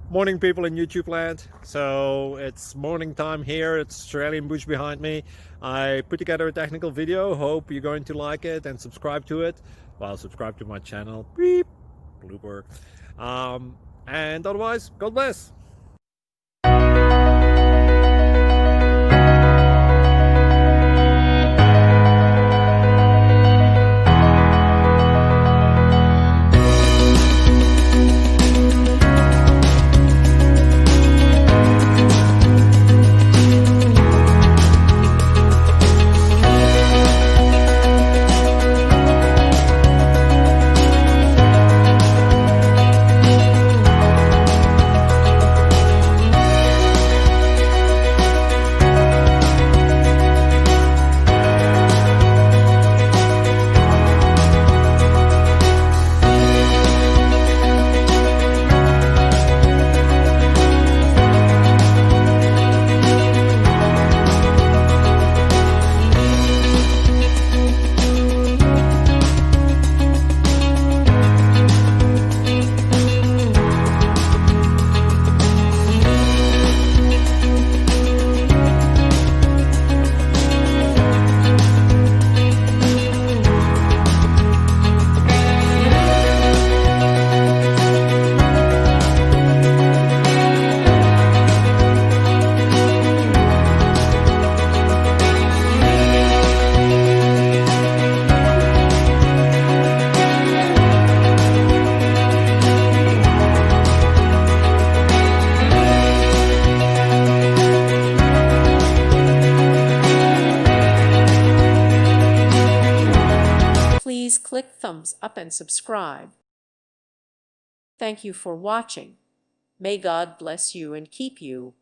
Morning, people in YouTube land. So it's morning time here. It's Australian bush behind me. I put together a technical video. Hope you're going to like it and subscribe to it. Well, subscribe to my channel. Beep. Blooper. And otherwise, God bless. Please click thumbs up and subscribe. Thank you for watching. May God bless you and keep you.